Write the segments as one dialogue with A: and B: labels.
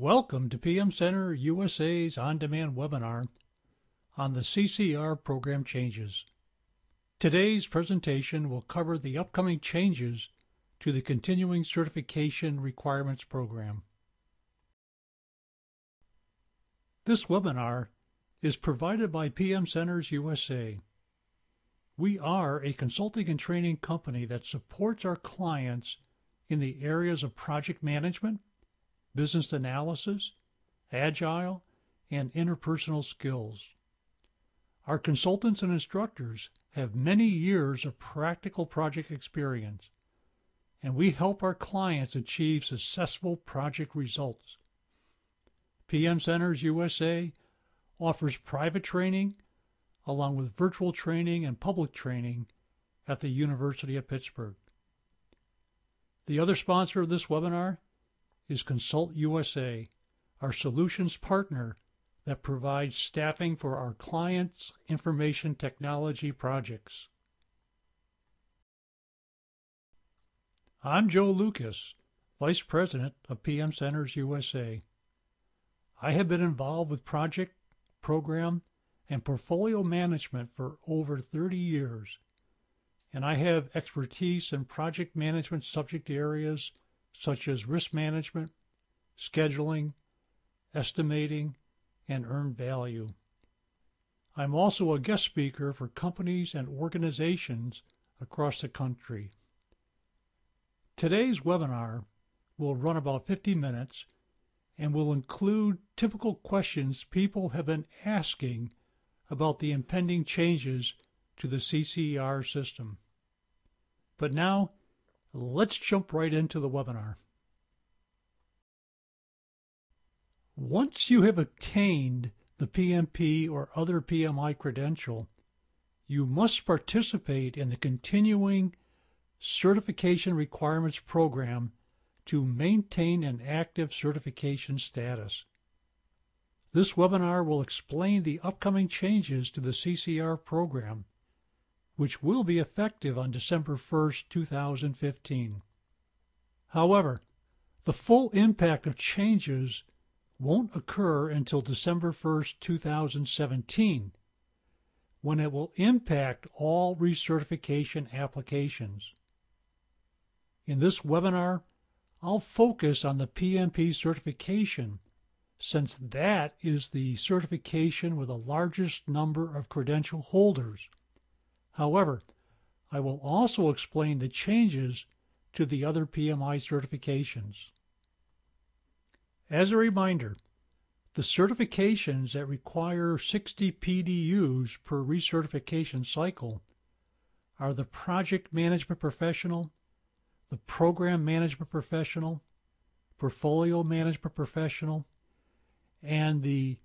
A: Welcome to PM Center USA's on-demand webinar on the CCR Program Changes. Today's presentation will cover the upcoming changes to the Continuing Certification Requirements program. This webinar is provided by PM Centers USA. We are a consulting and training company that supports our clients in the areas of project management, business analysis, agile, and interpersonal skills. Our consultants and instructors have many years of practical project experience, and we help our clients achieve successful project results. PM Centers USA offers private training along with virtual training and public training at the University of Pittsburgh. The other sponsor of this webinar is Consult USA, our solutions partner that provides staffing for our clients' information technology projects. I'm Joe Lukas, Vice President of PM Centers USA. I have been involved with project, program, and portfolio management for over 30 years, and I have expertise in project management subject areas such as risk management, scheduling, estimating, and earned value. I'm also a guest speaker for companies and organizations across the country. Today's webinar will run about 50 minutes and will include typical questions people have been asking about the impending changes to the CCR system. But now, let's jump right into the webinar. Once you have obtained the PMP or other PMI credential, you must participate in the Continuing Certification Requirements program to maintain an active certification status. This webinar will explain the upcoming changes to the CCR program, which will be effective on December 1st, 2015. However, the full impact of changes won't occur until December 1st, 2017, when it will impact all recertification applications. In this webinar, I'll focus on the PMP certification, since that is the certification with the largest number of credential holders. However, I will also explain the changes to the other PMI certifications. As a reminder, the certifications that require 60 PDUs per recertification cycle are the Project Management Professional, the Program Management Professional, Portfolio Management Professional, and the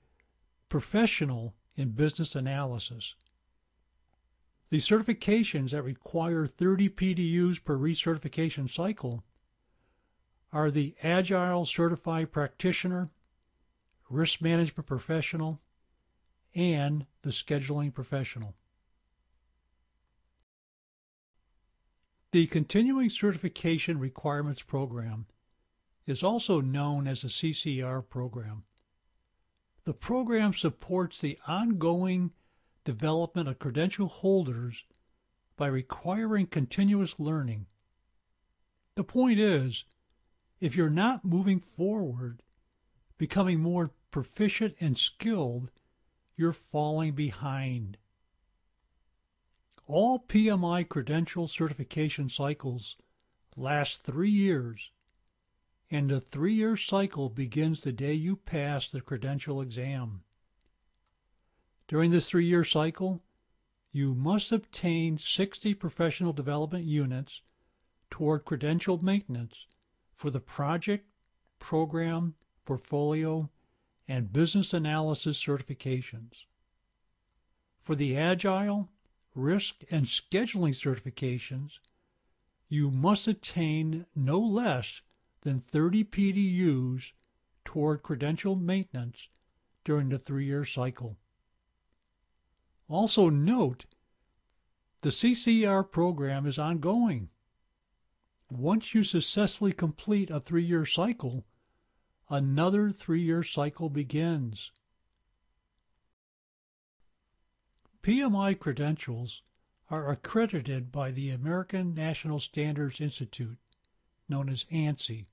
A: Professional in Business Analysis. The certifications that require 30 PDUs per recertification cycle are the Agile Certified Practitioner, Risk Management Professional, and the Scheduling Professional. The Continuing Certification Requirements program is also known as the CCR program. The program supports the ongoing development of credential holders by requiring continuous learning. The point is, if you're not moving forward, becoming more proficient and skilled, you're falling behind. All PMI credential certification cycles last 3 years, and the 3-year cycle begins the day you pass the credential exam. During this 3-year cycle, you must obtain 60 professional development units toward credential maintenance for the project, program, portfolio, and business analysis certifications. For the Agile, Risk, and Scheduling certifications, you must attain no less than 30 PDUs toward credential maintenance during the 3-year cycle. Also note, the CCR program is ongoing. Once you successfully complete a 3-year cycle, another 3-year cycle begins. PMI credentials are accredited by the American National Standards Institute, known as ANSI.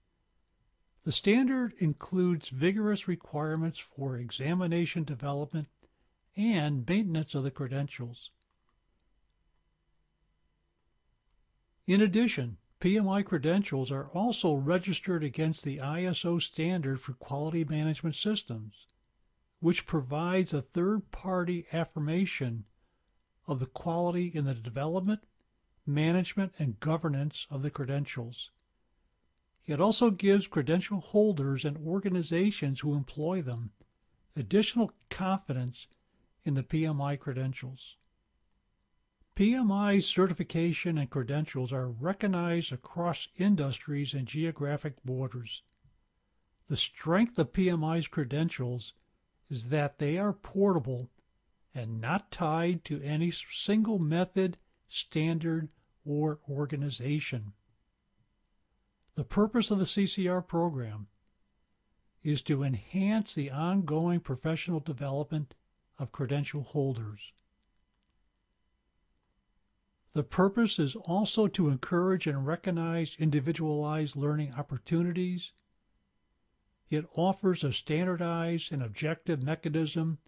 A: The standard includes vigorous requirements for examination development and maintenance of the credentials. In addition, PMI credentials are also registered against the ISO standard for quality management systems, which provides a third-party affirmation of the quality in the development, management, and governance of the credentials. It also gives credential holders and organizations who employ them additional confidence in the PMI credentials. PMI certification and credentials are recognized across industries and geographic borders. The strength of PMI's credentials is that they are portable and not tied to any single method, standard, or organization. The purpose of the CCR program is to enhance the ongoing professional development of credential holders. The purpose is also to encourage and recognize individualized learning opportunities. It offers a standardized and objective mechanism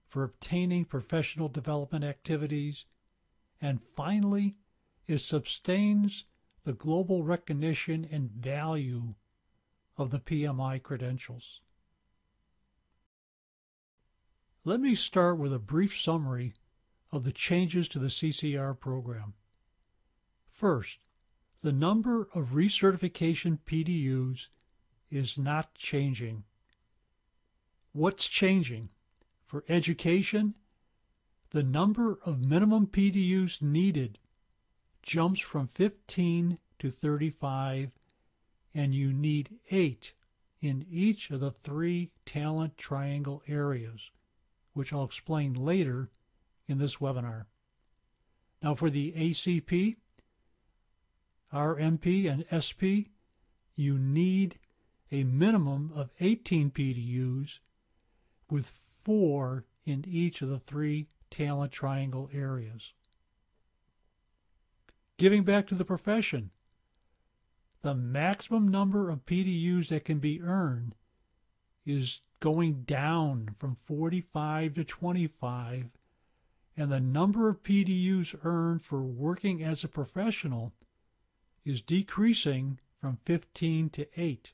A: for obtaining professional development activities. And finally, it sustains the global recognition and value of the PMI credentials. Let me start with a brief summary of the changes to the CCR program. First, the number of recertification PDUs is not changing. What's changing? For education, the number of minimum PDUs needed jumps from 15 to 35, and you need 8 in each of the 3 talent triangle areas, which I'll explain later in this webinar. Now for the ACP, R.E.P, and SP, you need a minimum of 18 PDUs with 4 in each of the 3 talent triangle areas. Giving back to the profession, the maximum number of PDUs that can be earned is going down from 45 to 25, and the number of PDUs earned for working as a professional is decreasing from 15 to 8.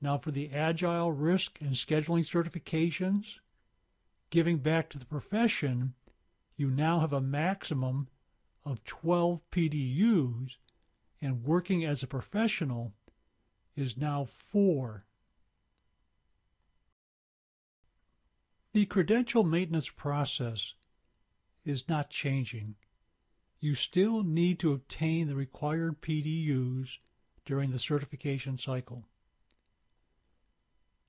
A: Now for the Agile Risk and Scheduling certifications, giving back to the profession, you now have a maximum of 12 PDUs, and working as a professional is now 4. The credential maintenance process is not changing. You still need to obtain the required PDUs during the certification cycle.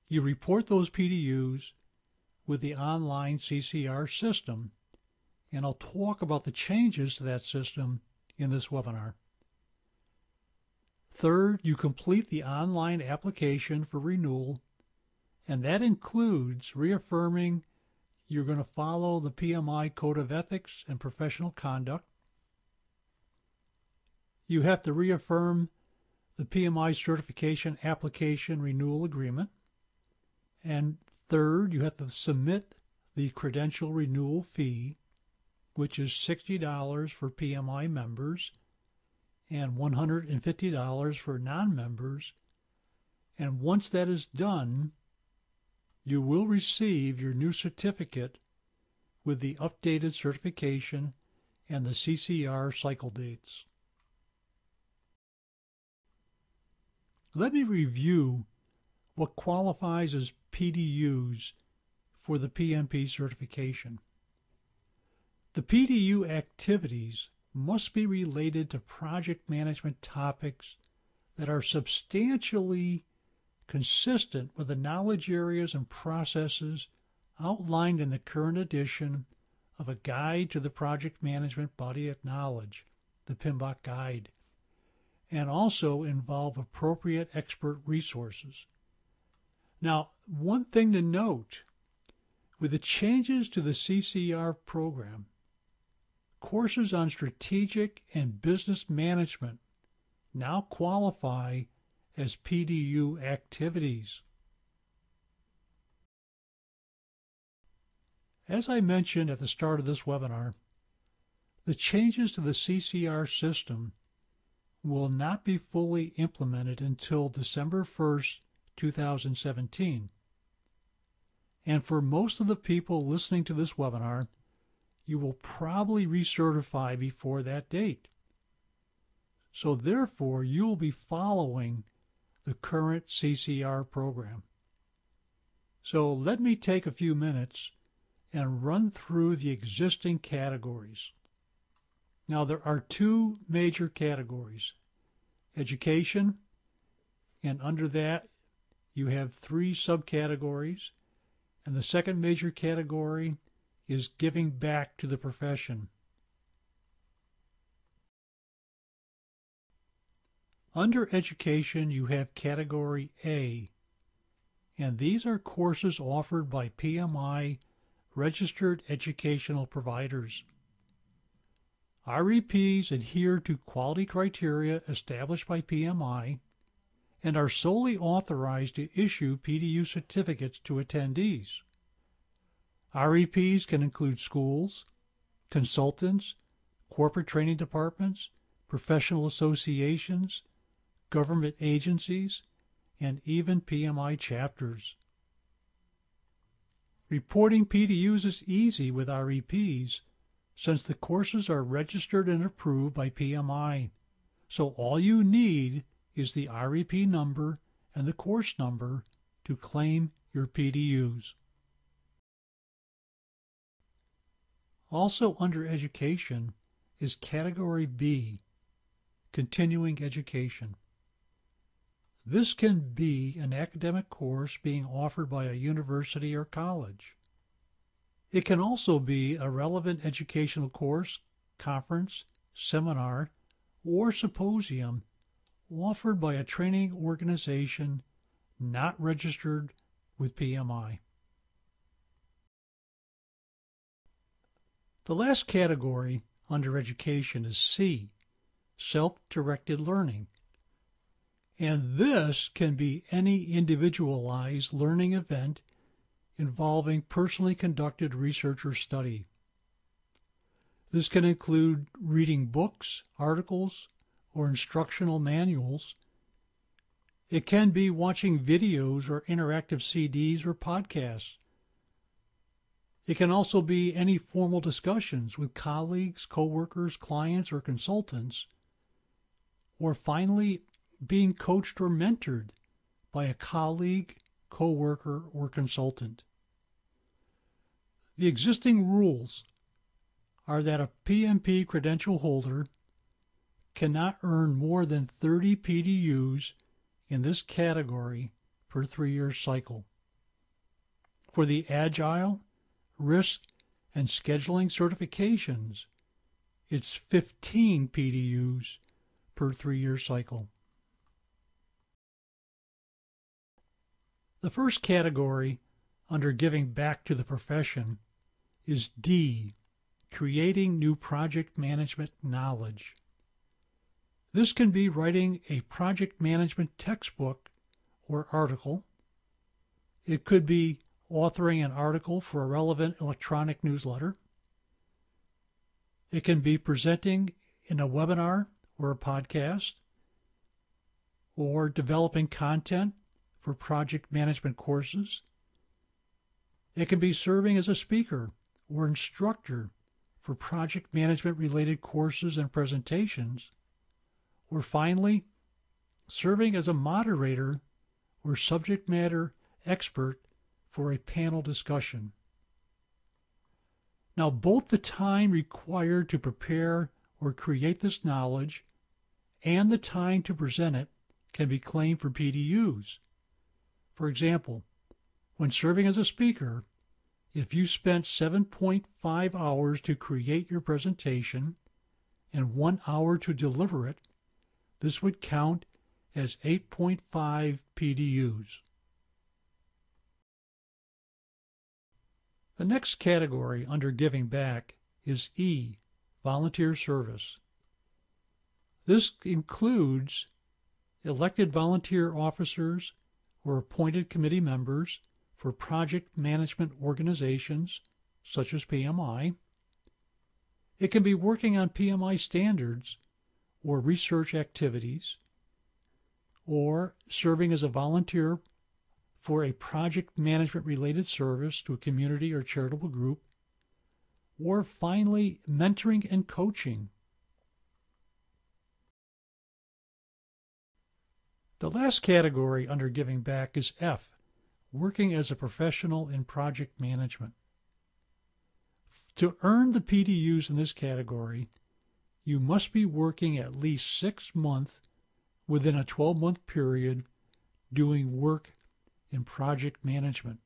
A: You report those PDUs with the online CCR system, and I'll talk about the changes to that system in this webinar. Third, you complete the online application for renewal, and that includes reaffirming you're going to follow the PMI Code of Ethics and Professional Conduct. You have to reaffirm the PMI Certification Application Renewal Agreement. And third, you have to submit the credential renewal fee, which is $60 for PMI members and $150 for non-members. And once that is done, you will receive your new certificate with the updated certification and the CCR cycle dates. Let me review what qualifies as PDUs for the PMP certification. The PDU activities must be related to project management topics that are substantially consistent with the knowledge areas and processes outlined in the current edition of a Guide to the Project Management Body of Knowledge, the PMBOK Guide, and also involve appropriate expert resources. Now, one thing to note, with the changes to the CCR program, courses on strategic and business management now qualify as PDU activities. As I mentioned at the start of this webinar, the changes to the CCR system will not be fully implemented until December 1st, 2017. And for most of the people listening to this webinar, you will probably recertify before that date. So therefore, you will be following the current CCR program. So let me take a few minutes and run through the existing categories. Now, there are two major categories: education, and under that you have three subcategories, and the second major category is giving back to the profession. Under education, you have Category A, and these are courses offered by PMI registered educational providers. R.E.Ps adhere to quality criteria established by PMI and are solely authorized to issue PDU certificates to attendees. R.E.Ps can include schools, consultants, corporate training departments, professional associations, government agencies, and even PMI chapters. Reporting PDUs is easy with R.E.Ps since the courses are registered and approved by PMI, so all you need is the R.E.P number and the course number to claim your PDUs. Also under education is Category B, continuing education. This can be an academic course being offered by a university or college. It can also be a relevant educational course, conference, seminar, or symposium offered by a training organization not registered with PMI. The last category under education is C, self-directed learning. And this can be any individualized learning event involving personally conducted research or study. This can include reading books, articles, or instructional manuals. It can be watching videos or interactive CDs or podcasts. It can also be any formal discussions with colleagues, coworkers, clients, or consultants. Or finally, being coached or mentored by a colleague, coworker, or consultant. The existing rules are that a PMP credential holder cannot earn more than 30 PDUs in this category per 3-year cycle. For the Agile, Risk, and Scheduling certifications, it's 15 PDUs per 3-year cycle. The first category under giving back to the profession is D, creating new project management knowledge. This can be writing a project management textbook or article. It could be authoring an article for a relevant electronic newsletter. It can be presenting in a webinar or a podcast, or developing content for project management courses. It can be serving as a speaker or instructor for project management related courses and presentations, or finally, serving as a moderator or subject matter expert for a panel discussion. Now, both the time required to prepare or create this knowledge and the time to present it can be claimed for PDUs. For example, when serving as a speaker, if you spent 7.5 hours to create your presentation and 1 hour to deliver it, this would count as 8.5 PDUs. The next category under Giving Back is E, Volunteer Service. This includes elected volunteer officers or appointed committee members for project management organizations such as PMI. It can be working on PMI standards or research activities, or serving as a volunteer for a project management related service to a community or charitable group, or finally mentoring and coaching. The last category under Giving Back is F, working as a professional in project management. To earn the PDUs in this category, you must be working at least 6 months within a 12-month period doing work in project management.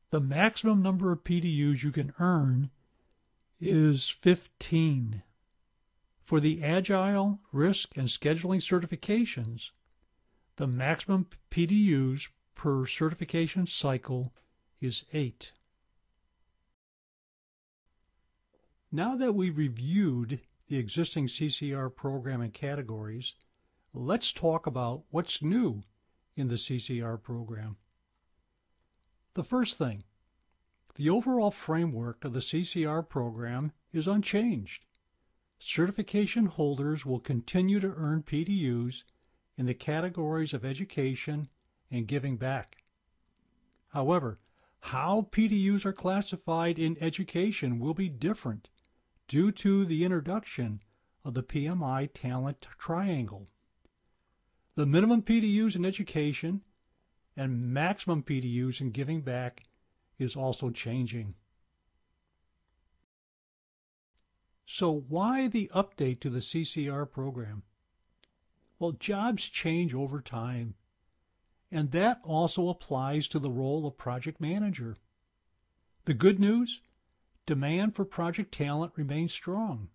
A: The maximum number of PDUs you can earn is 15. For the Agile, Risk, and Scheduling certifications, the maximum PDUs per certification cycle is 8. Now that we've reviewed the existing CCR program and categories, let's talk about what's new in the CCR program. The first thing, the overall framework of the CCR program is unchanged. Certification holders will continue to earn PDUs in the categories of education and giving back. However, how PDUs are classified in education will be different due to the introduction of the PMI Talent Triangle. The minimum PDUs in education and maximum PDUs in giving back is also changing. So why the update to the CCR program? Well, jobs change over time, and that also applies to the role of project manager. The good news? Demand for project talent remains strong.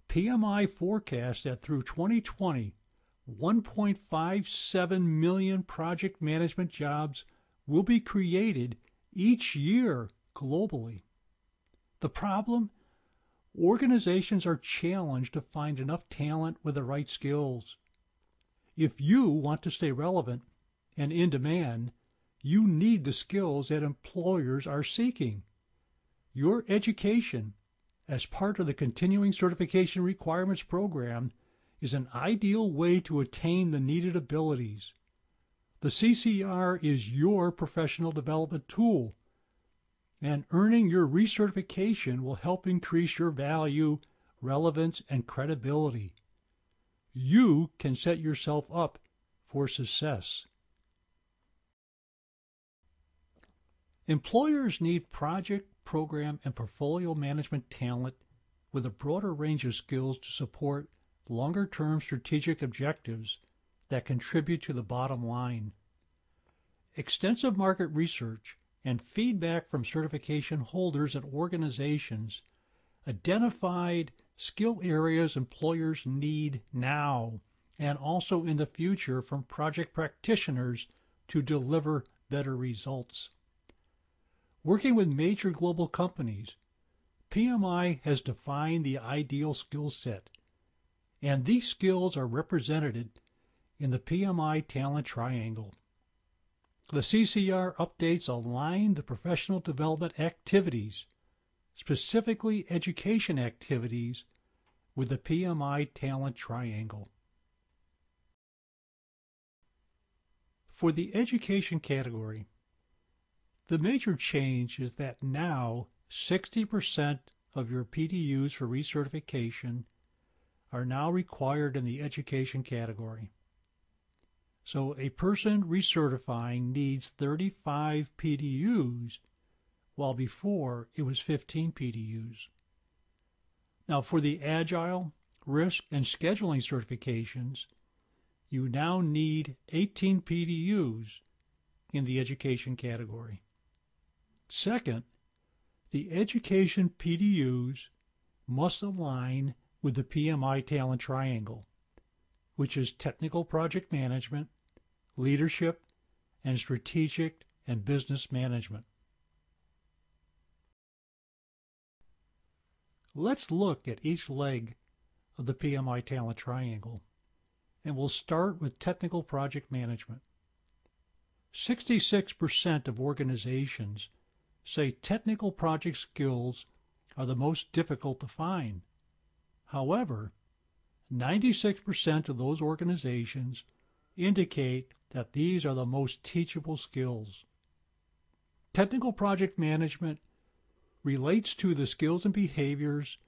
A: PMI forecasts that through 2020, 1.57 million project management jobs will be created each year globally. The problem? Organizations are challenged to find enough talent with the right skills. If you want to stay relevant and in demand, you need the skills that employers are seeking. Your education, as part of the Continuing Certification Requirements program, is an ideal way to attain the needed abilities. The CCR is your professional development tool, and earning your recertification will help increase your value, relevance, and credibility. You can set yourself up for success. Employers need project, program, and portfolio management talent with a broader range of skills to support longer-term strategic objectives that contribute to the bottom line. Extensive market research and feedback from certification holders and organizations identified skill areas employers need now and also in the future from project practitioners to deliver better results. Working with major global companies, PMI has defined the ideal skill set, and these skills are represented in the PMI Talent Triangle. The CCR updates align the professional development activities, specifically education activities, with the PMI Talent Triangle. For the education category, the major change is that now 60% of your PDUs for recertification are now required in the education category. So a person recertifying needs 35 PDUs, while before it was 15 PDUs. Now for the Agile, Risk, and Scheduling certifications, you now need 18 PDUs in the education category. Second, the education PDUs must align with the PMI Talent Triangle, which is technical project management, leadership, and strategic and business management. Let's look at each leg of the PMI talent triangle, and we'll start with technical project management. 66% of organizations say technical project skills are the most difficult to find. However, 96% of those organizations indicate that these are the most teachable skills. Technical project management relates to the skills and behaviors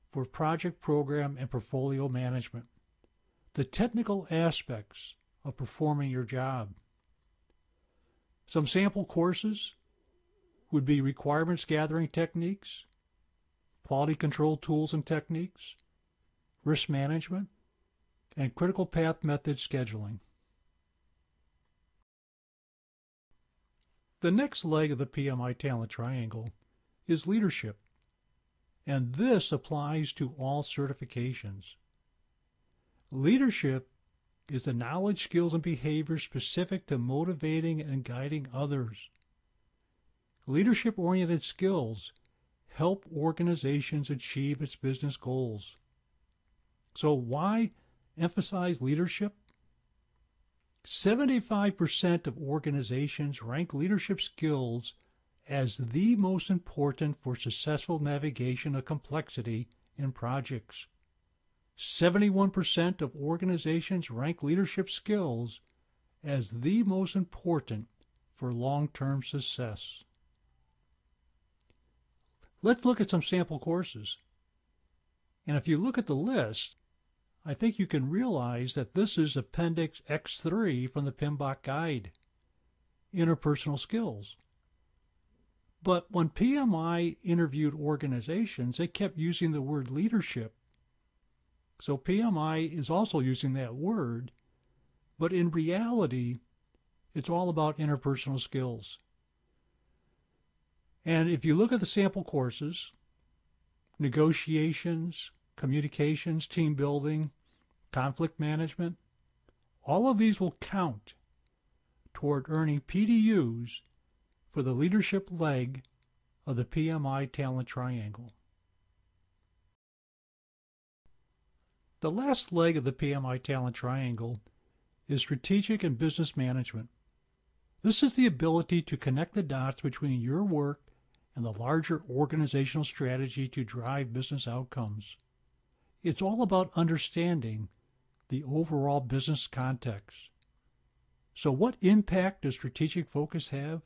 A: for project, program, and portfolio management, the technical aspects of performing your job. Some sample courses would be requirements gathering techniques, quality control tools and techniques, risk management, and critical path method scheduling. The next leg of the PMI talent triangle is leadership, and this applies to all certifications. Leadership is the knowledge, skills, and behaviors specific to motivating and guiding others. Leadership-oriented skills help organizations achieve its business goals. So why emphasize leadership? 75% of organizations rank leadership skills as the most important for successful navigation of complexity in projects. 71% of organizations rank leadership skills as the most important for long-term success. Let's look at some sample courses. And if you look at the list, I think you can realize that this is Appendix X3 from the PMBOK Guide, Interpersonal Skills. But when PMI interviewed organizations, they kept using the word leadership. So PMI is also using that word, but in reality, it's all about interpersonal skills. And if you look at the sample courses, negotiations, communications, team building, conflict management, all of these will count toward earning PDUs for the leadership leg of the PMI talent triangle. The last leg of the PMI talent triangle is strategic and business management. This is the ability to connect the dots between your work and the larger organizational strategy to drive business outcomes. It's all about understanding the overall business context. So what impact does strategic focus have?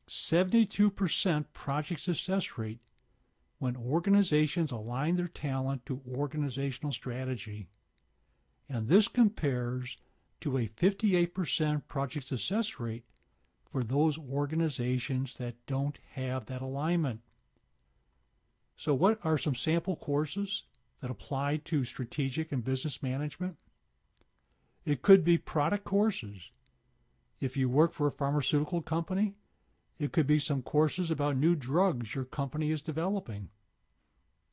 A: 72% project success rate when organizations align their talent to organizational strategy. And this compares to a 58% project success rate for those organizations that don't have that alignment. So what are some sample courses that apply to strategic and business management? It could be product courses. If you work for a pharmaceutical company, it could be some courses about new drugs your company is developing.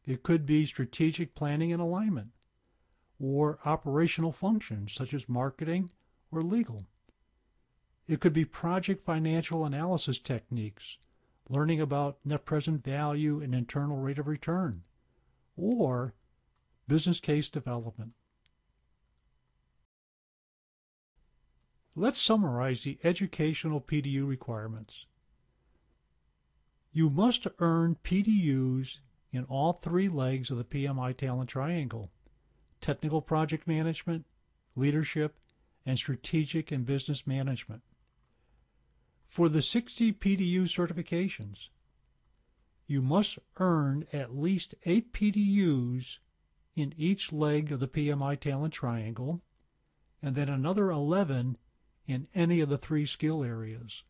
A: It could be strategic planning and alignment, or operational functions such as marketing or legal. It could be project financial analysis techniques, learning about net present value and internal rate of return, or business case development. Let's summarize the educational PDU requirements. You must earn PDUs in all three legs of the PMI talent triangle: technical project management, leadership, and strategic and business management. For the 60 PDU certifications, you must earn at least 8 PDUs in each leg of the PMI talent triangle, and then another 11 in any of the 3 skill areas.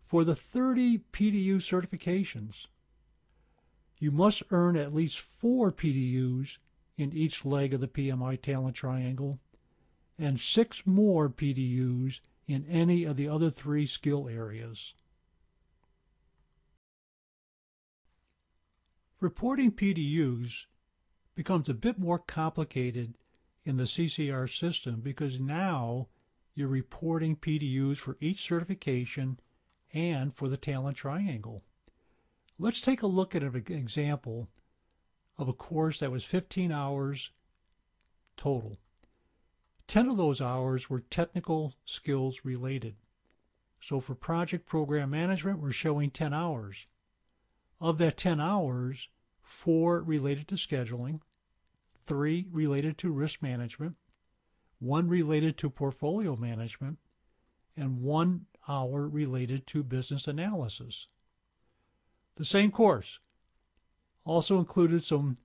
A: For the 30 PDU certifications, you must earn at least 4 PDUs in each leg of the PMI talent triangle, and 6 more PDUs in any of the other 3 skill areas. Reporting PDUs becomes a bit more complicated in the CCR system because now you're reporting PDUs for each certification and for the talent triangle. Let's take a look at an example of a course that was 15 hours total. 10 of those hours were technical skills related. So for project program management, we're showing 10 hours. Of that 10 hours, 4 related to scheduling, 3 related to risk management, 1 related to portfolio management, and 1 hour related to business analysis. The same course also included some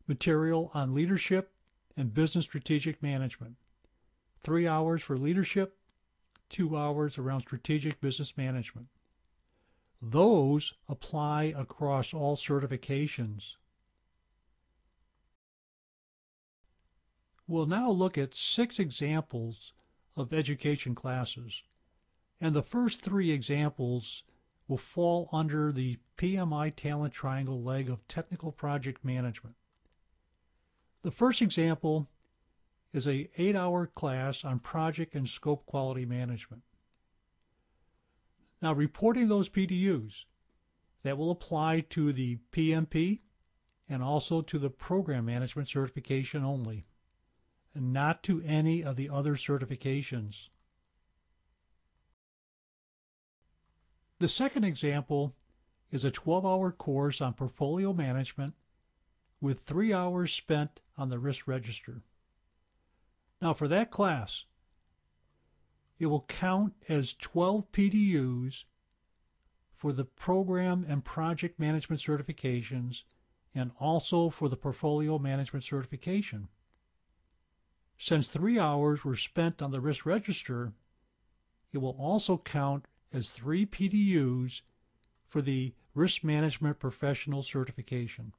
A: material on leadership and business strategic management. 3 hours for leadership, 2 hours around strategic business management. Those apply across all certifications. We'll now look at 6 examples of education classes, and the first 3 examples will fall under the PMI Talent Triangle leg of Technical Project Management. The first example is an 8-hour class on project and scope quality management. Now, reporting those PDUs, that will apply to the PMP and also to the program management certification only, and not to any of the other certifications. The second example is a 12-hour course on portfolio management with 3 hours spent on the risk register. Now for that class, it will count as 12 PDUs for the program and project management certifications and also for the portfolio management certification. Since 3 hours were spent on the risk register, it will also count as 3 PDUs for the risk management professional certification.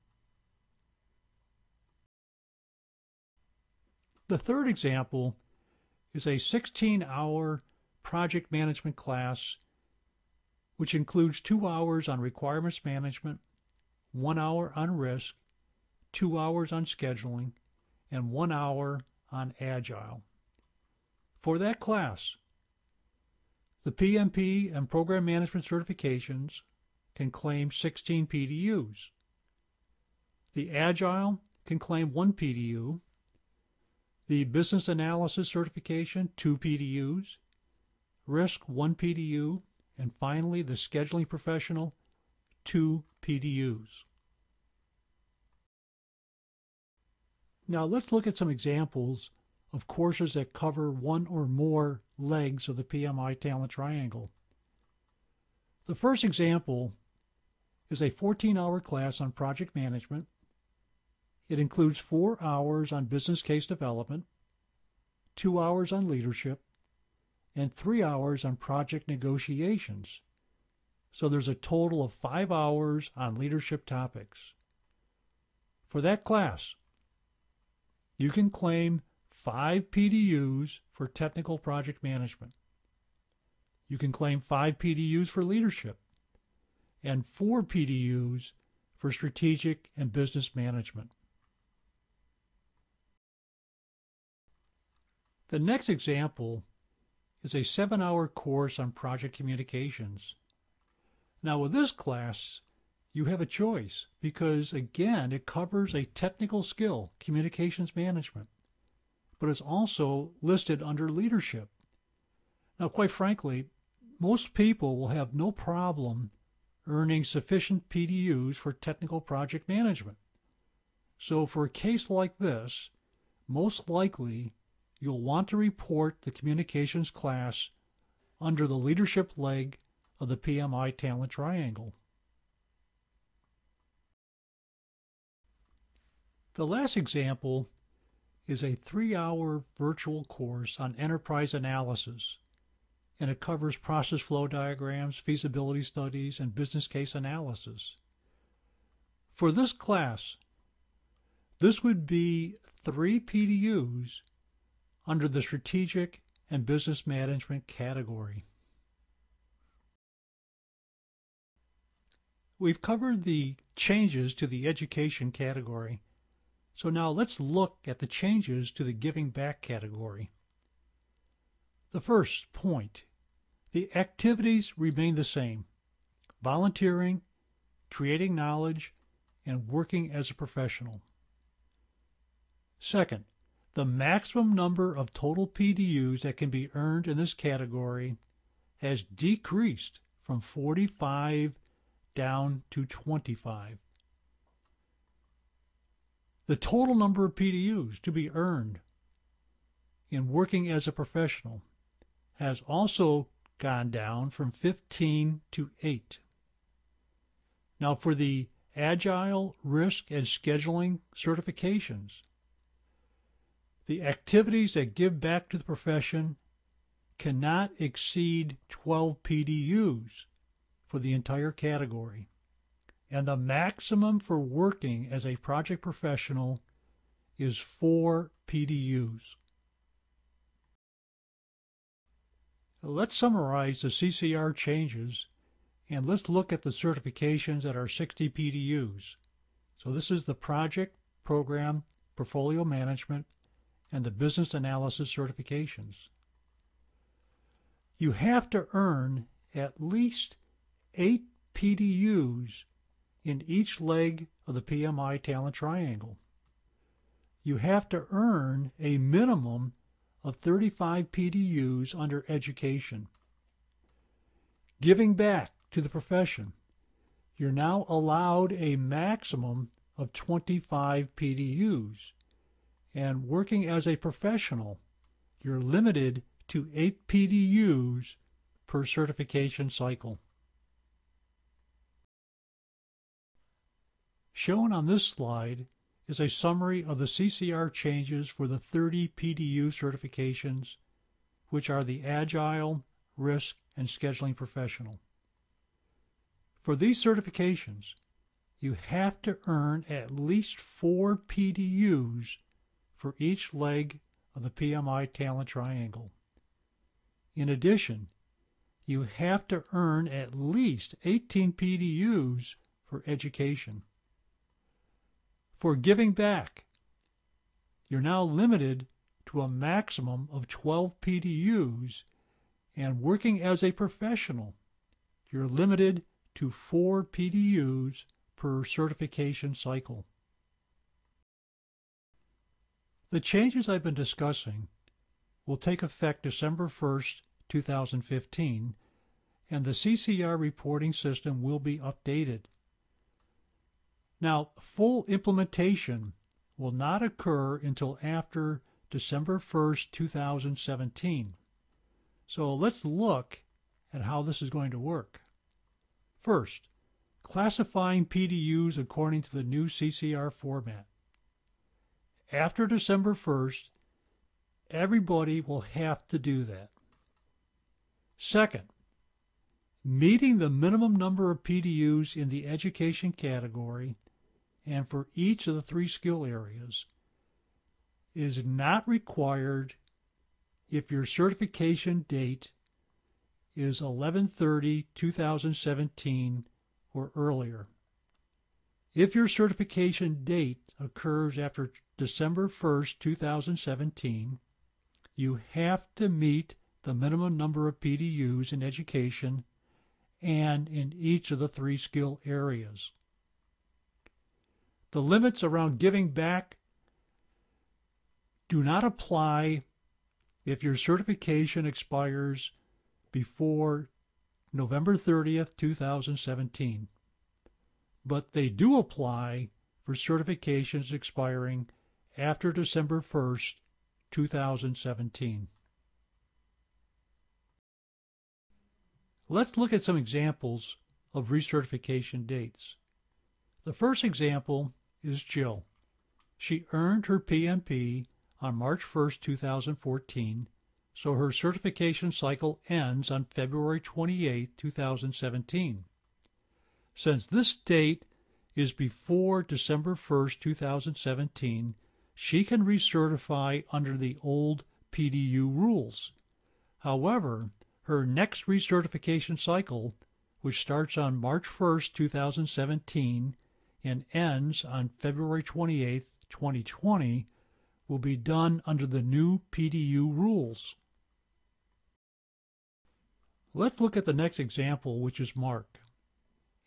A: The third example is a 16-hour project management class which includes 2 hours on requirements management, 1 hour on risk, 2 hours on scheduling, and 1 hour on agile. For that class, the PMP and program management certifications can claim 16 PDUs. The agile can claim 1 PDU. The business analysis certification, 2 PDUs. Risk, 1 PDU. And finally, the scheduling professional, 2 PDUs. Now let's look at some examples of courses that cover one or more legs of the PMI Talent Triangle. The first example is a 14-hour class on project management. It includes 4 hours on business case development, 2 hours on leadership, and 3 hours on project negotiations. So there's a total of 5 hours on leadership topics. For that class, you can claim 5 PDUs for technical project management. You can claim 5 PDUs for leadership and 4 PDUs for strategic and business management. The next example is a 7-hour course on project communications. Now with this class, you have a choice because, again, it covers a technical skill, communications management, but it's also listed under leadership. Now, quite frankly, most people will have no problem earning sufficient PDUs for technical project management. So for a case like this, most likely you'll want to report the communications class under the leadership leg of the PMI Talent Triangle. The last example is a 3-hour virtual course on enterprise analysis, and it covers process flow diagrams, feasibility studies, and business case analysis. For this class, this would be 3 PDUs under the strategic and business management category. We've covered the changes to the education category. So now let's look at the changes to the giving back category. The first point, the activities remain the same: volunteering, creating knowledge, and working as a professional. Second, the maximum number of total PDUs that can be earned in this category has decreased from 45 down to 25. The total number of PDUs to be earned in working as a professional has also gone down from 15 to 8. Now for the Agile, Risk, and Scheduling certifications, the activities that give back to the profession cannot exceed 12 PDUs for the entire category, and the maximum for working as a project professional is 4 PDUs. Let's summarize the CCR changes, and let's look at the certifications that are 60 PDUs. So this is the Project, Program, Portfolio Management, and the Business Analysis certifications. You have to earn at least 8 PDUs in each leg of the PMI Talent Triangle. You have to earn a minimum of 35 PDUs under education. Giving back to the profession, you're now allowed a maximum of 25 PDUs. And working as a professional, you're limited to 8 PDUs per certification cycle. Shown on this slide is a summary of the CCR changes for the 30 PDU certifications, which are the Agile, Risk, and Scheduling Professional. For these certifications, you have to earn at least 4 PDUs for each leg of the PMI Talent Triangle. In addition, you have to earn at least 18 PDUs for education. For giving back, you're now limited to a maximum of 12 PDUs, and working as a professional, you're limited to 4 PDUs per certification cycle. The changes I've been discussing will take effect December 1st, 2015, and the CCR reporting system will be updated. Now, full implementation will not occur until after December 1st, 2017. So let's look at how this is going to work. First, classifying PDUs according to the new CCR format. After December 1st, everybody will have to do that. Second, meeting the minimum number of PDUs in the education category and for each of the 3 skill areas is not required if your certification date is 11/30/2017 or earlier. If your certification date occurs after December 1st, 2017, you have to meet the minimum number of PDUs in education and in each of the 3 skill areas. The limits around giving back do not apply if your certification expires before November 30th, 2017. But they do apply for certifications expiring after December 1st, 2017. Let's look at some examples of recertification dates. The first example is Jill. She earned her PMP on March 1st, 2014, so her certification cycle ends on February 28th, 2017. Since this date is before December 1st, 2017, she can recertify under the old PDU rules. However, her next recertification cycle, which starts on March 1st, 2017 and ends on February 28th, 2020, will be done under the new PDU rules. Let's look at the next example, which is Mark.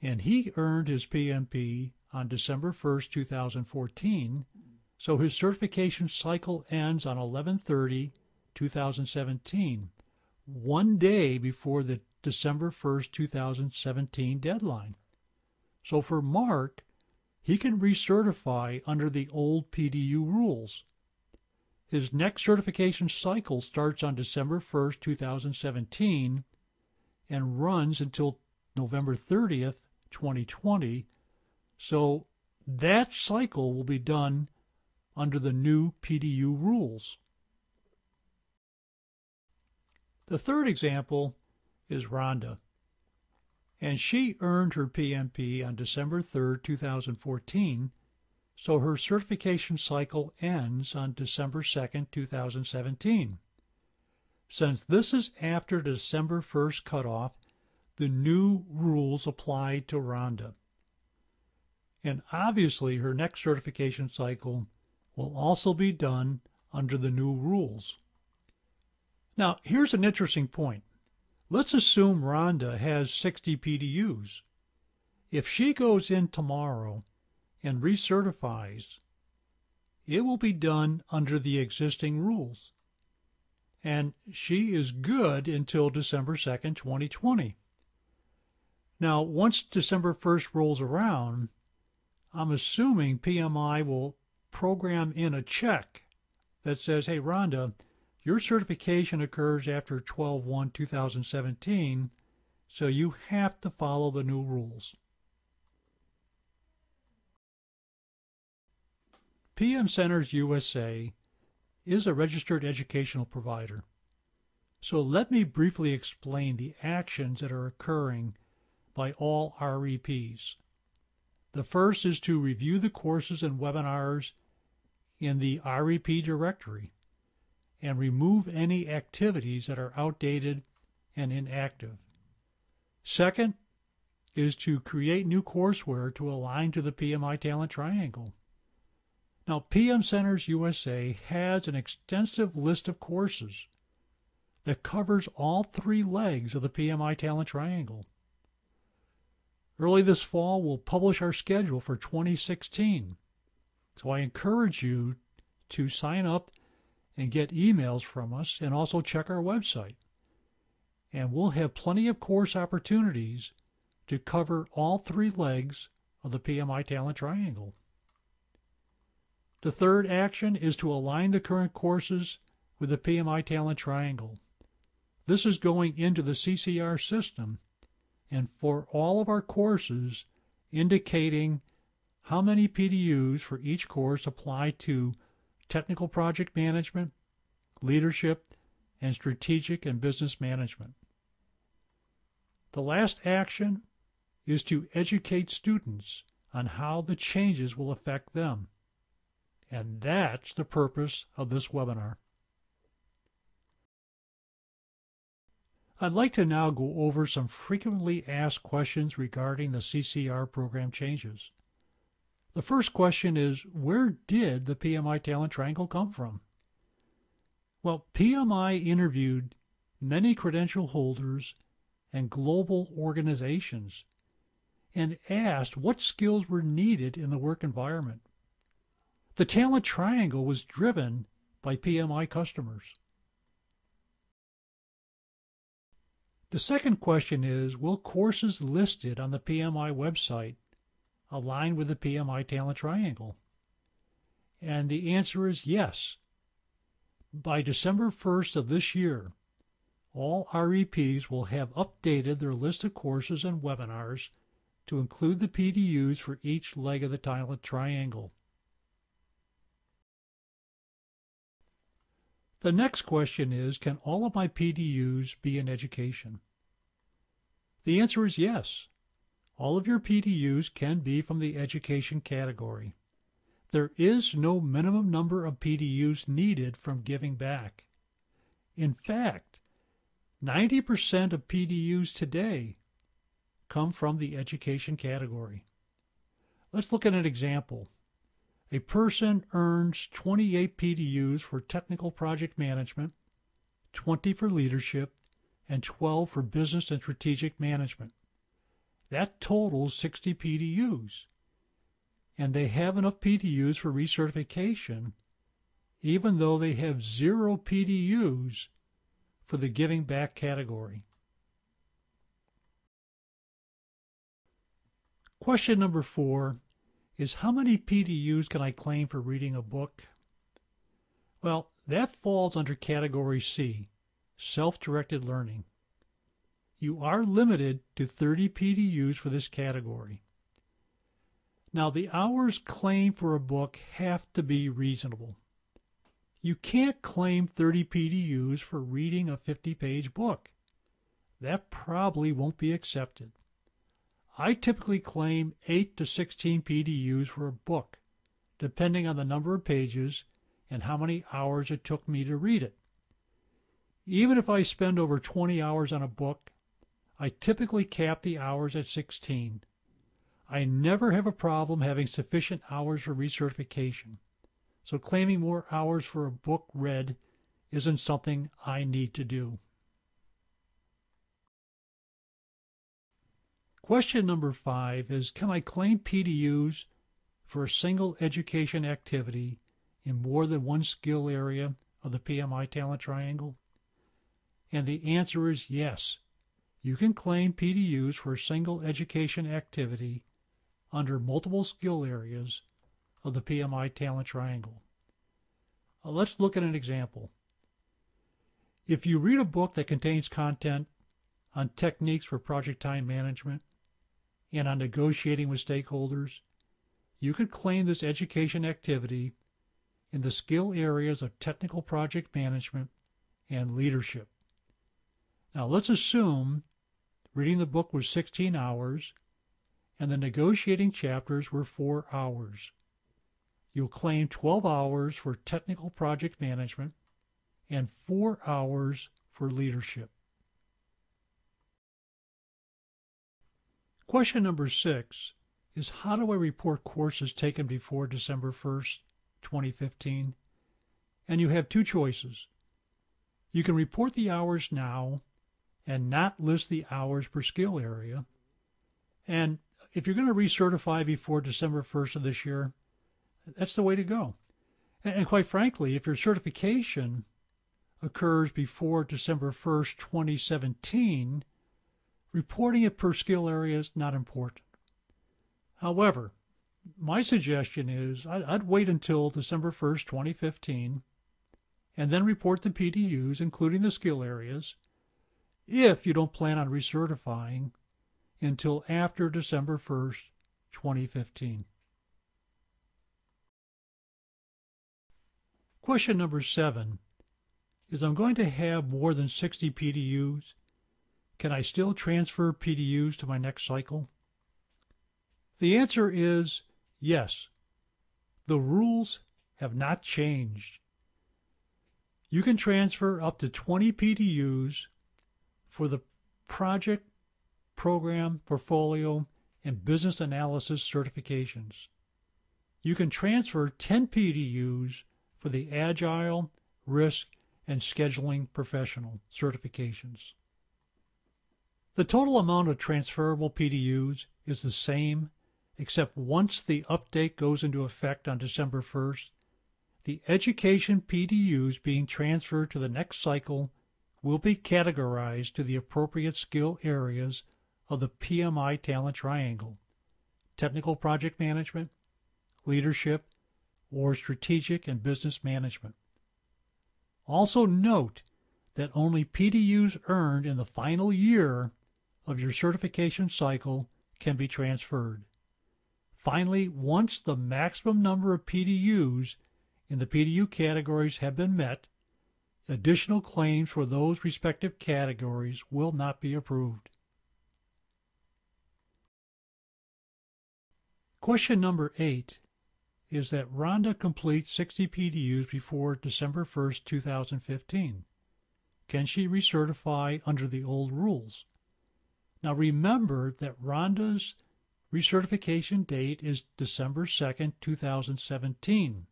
A: And he earned his PMP on December 1st, 2014, so his certification cycle ends on 11/30/2017, one day before the December 1st, 2017 deadline. So for Mark, he can recertify under the old PDU rules. His next certification cycle starts on December 1st, 2017 and runs until November 30th, 2020. So that cycle will be done under the new PDU rules. The third example is Rhonda, and she earned her PMP on December 3rd, 2014, so her certification cycle ends on December 2nd, 2017. Since this is after December 1st cutoff, the new rules apply to Rhonda. And obviously her next certification cycle will also be done under the new rules. Now, here's an interesting point. Let's assume Rhonda has 60 PDUs. If she goes in tomorrow and recertifies, it will be done under the existing rules. And she is good until December 2nd, 2020. Now, once December 1st rolls around, I'm assuming PMI will program in a check that says, hey, Rhonda, your certification occurs after 12/1/2017, so you have to follow the new rules. PM Centers USA is a registered educational provider. So let me briefly explain the actions that are occurring by all R.E.Ps. The first is to review the courses and webinars in the R.E.P directory and remove any activities that are outdated and inactive. Second is to create new courseware to align to the PMI Talent Triangle. Now, PM Centers USA has an extensive list of courses that covers all three legs of the PMI Talent Triangle. Early this fall, we'll publish our schedule for 2016. So I encourage you to sign up and get emails from us, and also check our website. And we'll have plenty of course opportunities to cover all three legs of the PMI Talent Triangle. The third action is to align the current courses with the PMI Talent Triangle. This is going into the CCR system, and for all of our courses, indicating how many PDUs for each course apply to technical project management, leadership, and strategic and business management. The last action is to educate students on how the changes will affect them. And that's the purpose of this webinar. I'd like to now go over some frequently asked questions regarding the CCR program changes. The first question is, where did the PMI Talent Triangle come from? Well, PMI interviewed many credential holders and global organizations and asked what skills were needed in the work environment. The Talent Triangle was driven by PMI customers. The second question is, will courses listed on the PMI website align with the PMI Talent Triangle? And the answer is yes. By December 1st of this year, all R.E.Ps will have updated their list of courses and webinars to include the PDUs for each leg of the Talent Triangle. The next question is, can all of my PDUs be in education? The answer is yes. All of your PDUs can be from the education category. There is no minimum number of PDUs needed from giving back. In fact, 90% of PDUs today come from the education category. Let's look at an example. A person earns 28 PDUs for technical project management, 20 for leadership, and 12 for business and strategic management. That totals 60 PDUs. and they have enough PDUs for recertification, even though they have 0 PDUs for the giving back category. Question number 4 is, how many PDUs can I claim for reading a book? Well, that falls under Category C, Self-Directed Learning. You are limited to 30 PDUs for this category. Now, the hours claimed for a book have to be reasonable. You can't claim 30 PDUs for reading a 50-page book. That probably won't be accepted. I typically claim 8 to 16 PDUs for a book, depending on the number of pages and how many hours it took me to read it. Even if I spend over 20 hours on a book, I typically cap the hours at 16. I never have a problem having sufficient hours for recertification, so claiming more hours for a book read isn't something I need to do. Question number 5 is, can I claim PDUs for a single education activity in more than one skill area of the PMI talent triangle? And the answer is yes. You can claim PDUs for a single education activity under multiple skill areas of the PMI talent triangle. Let's look at an example. If you read a book that contains content on techniques for project time management and on negotiating with stakeholders, you could claim this education activity in the skill areas of technical project management and leadership. Now let's assume reading the book was 16 hours and the negotiating chapters were 4 hours. You'll claim 12 hours for technical project management and 4 hours for leadership. Question number 6 is, how do I report courses taken before December 1st, 2015? And you have 2 choices. You can report the hours now and not list the hours per skill area. And if you're going to recertify before December 1st of this year, that's the way to go. And quite frankly, if your certification occurs before December 1st, 2017, reporting it per skill area is not important. However, my suggestion is I'd wait until December 1st, 2015, and then report the PDUs, including the skill areas, if you don't plan on recertifying until after December 1st, 2015. Question number 7 is, I'm going to have more than 60 PDUs. Can I still transfer PDUs to my next cycle? The answer is yes. The rules have not changed. You can transfer up to 20 PDUs for the project, program, portfolio, and business analysis certifications. You can transfer 10 PDUs for the Agile, Risk, and Scheduling Professional certifications. The total amount of transferable PDUs is the same, except once the update goes into effect on December 1st, the education PDUs being transferred to the next cycle will be categorized to the appropriate skill areas of the PMI talent triangle: technical project management, leadership, or strategic and business management. Also note that only PDUs earned in the final year of your certification cycle can be transferred. Finally, once the maximum number of PDUs in the PDU categories have been met, additional claims for those respective categories will not be approved. Question number 8 is that Rhonda completes 60 PDUs before December 1st, 2015. Can she recertify under the old rules? Now remember that Rhonda's recertification date is December 2nd, 2017.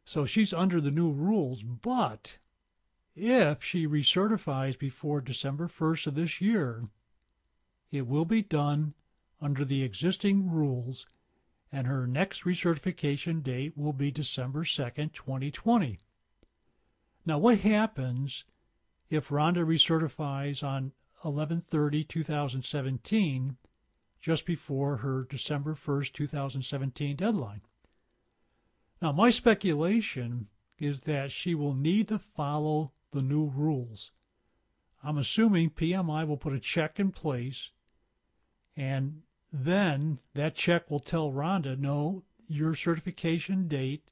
A: So she's under the new rules, but if she recertifies before December 1st of this year, it will be done under the existing rules, and her next recertification date will be December 2nd, 2020. Now, what happens if Rhonda recertifies on 11/30/2017, just before her December 1st, 2017 deadline? Now, my speculation is that she will need to follow the new rules. I'm assuming PMI will put a check in place, and then that check will tell Rhonda, no, your certification date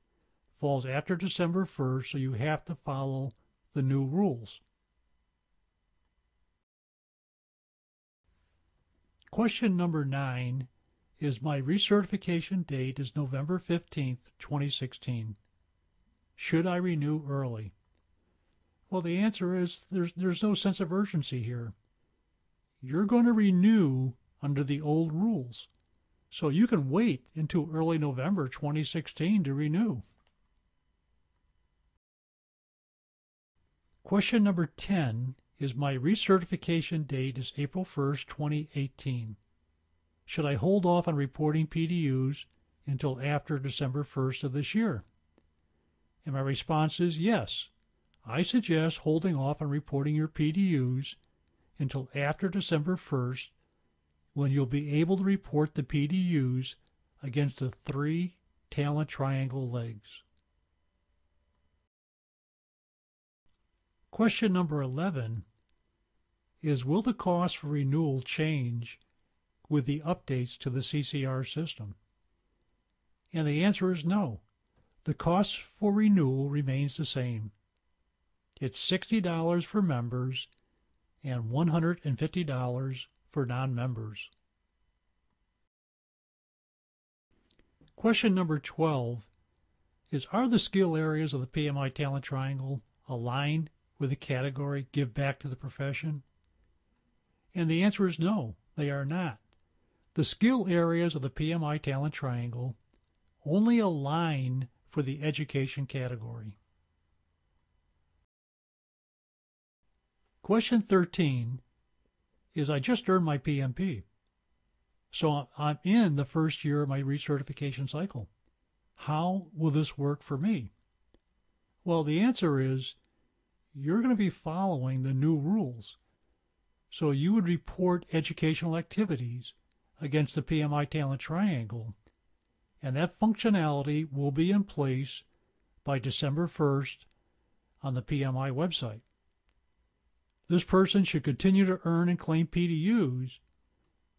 A: falls after December 1st, so you have to follow the new rules. Question number 9 is, my recertification date is November 15th, 2016. Should I renew early? Well, the answer is there's no sense of urgency here. You're going to renew under the old rules, so you can wait until early November 2016 to renew. Question number 10 is, my recertification date is April 1st, 2018. Should I hold off on reporting PDUs until after December 1st of this year? And my response is yes. I suggest holding off on reporting your PDUs until after December 1st, when you'll be able to report the PDUs against the 3 talent triangle legs. Question number 11 is, will the cost for renewal change with the updates to the CCR system? And the answer is no. The cost for renewal remains the same. It's $60 for members and $150 for non-members. Question number 12 is, are the skill areas of the PMI Talent Triangle aligned with the category Give Back to the Profession? And the answer is no, they are not. The skill areas of the PMI Talent Triangle only align for the education category. Question 13 is, I just earned my PMP, so I'm in the first year of my recertification cycle. How will this work for me? Well, the answer is you're going to be following the new rules. So you would report educational activities against the PMI Talent Triangle, and that functionality will be in place by December 1st on the PMI website. This person should continue to earn and claim PDUs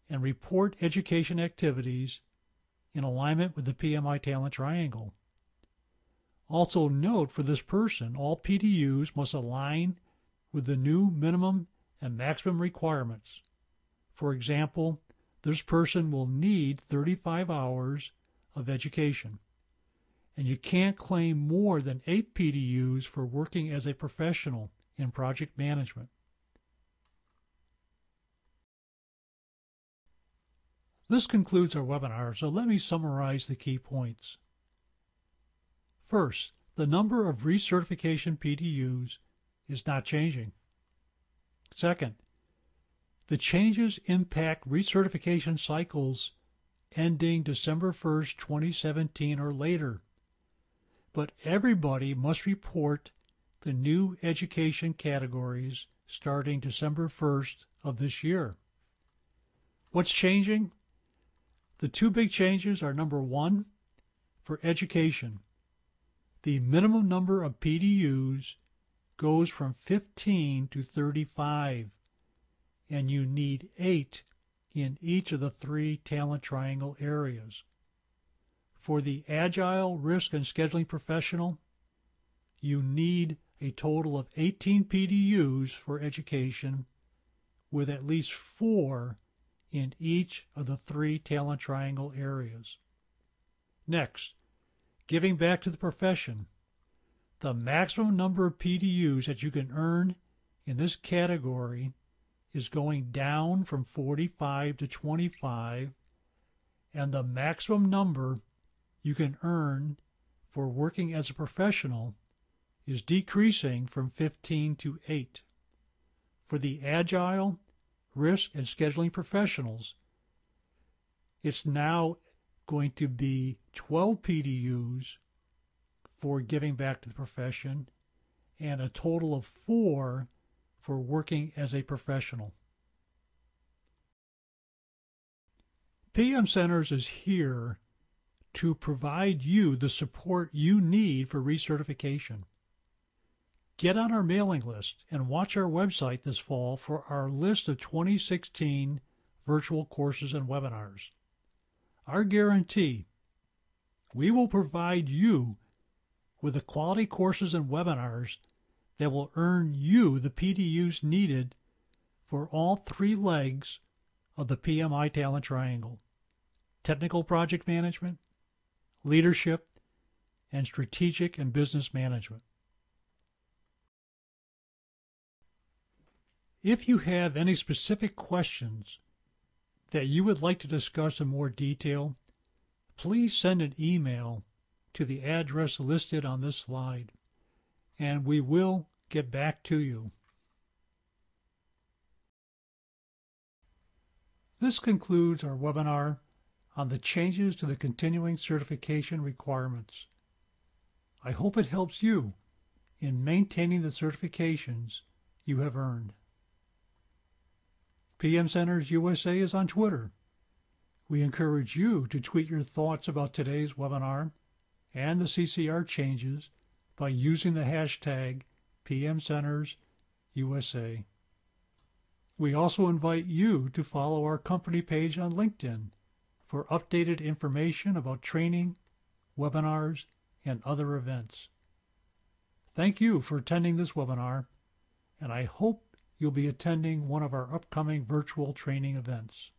A: and report education activities in alignment with the PMI Talent Triangle. Also note, for this person, all PDUs must align with the new minimum and maximum requirements. For example, this person will need 35 hours of education, and you can't claim more than 8 PDUs for working as a professional in project management. This concludes our webinar, so let me summarize the key points. First, the number of recertification PDUs is not changing. Second, the changes impact recertification cycles ending December 1st, 2017 or later, but everybody must report the new education categories starting December 1st of this year. What's changing? The 2 big changes are, number 1, for education, the minimum number of PDUs goes from 15 to 35, and you need 8 in each of the 3 talent triangle areas. For the Agile, Risk, and Scheduling Professional, you need a total of 18 PDUs for education, with at least 4 in each of the 3 talent triangle areas. Next, giving back to the profession. The maximum number of PDUs that you can earn in this category is going down from 45 to 25, and the maximum number you can earn for working as a professional is decreasing from 15 to 8. For the Agile, Risk, and Scheduling Professionals, it's now going to be 12 PDUs for giving back to the profession and a total of 4 for working as a professional. PM Centers is here to provide you the support you need for recertification. Get on our mailing list and watch our website this fall for our list of 2016 virtual courses and webinars. Our guarantee: we will provide you with the quality courses and webinars that will earn you the PDUs needed for all 3 legs of the PMI talent triangle: technical project management, leadership, and strategic and business management. If you have any specific questions that you would like to discuss in more detail, please send an email to the address listed on this slide, and we will get back to you. This concludes our webinar on the changes to the continuing certification requirements. I hope it helps you in maintaining the certifications you have earned. PM Centers USA is on Twitter. We encourage you to tweet your thoughts about today's webinar and the CCR changes by using the hashtag PMCentersUSA. We also invite you to follow our company page on LinkedIn for updated information about training, webinars, and other events. Thank you for attending this webinar, and I hope you'll be attending one of our upcoming virtual training events.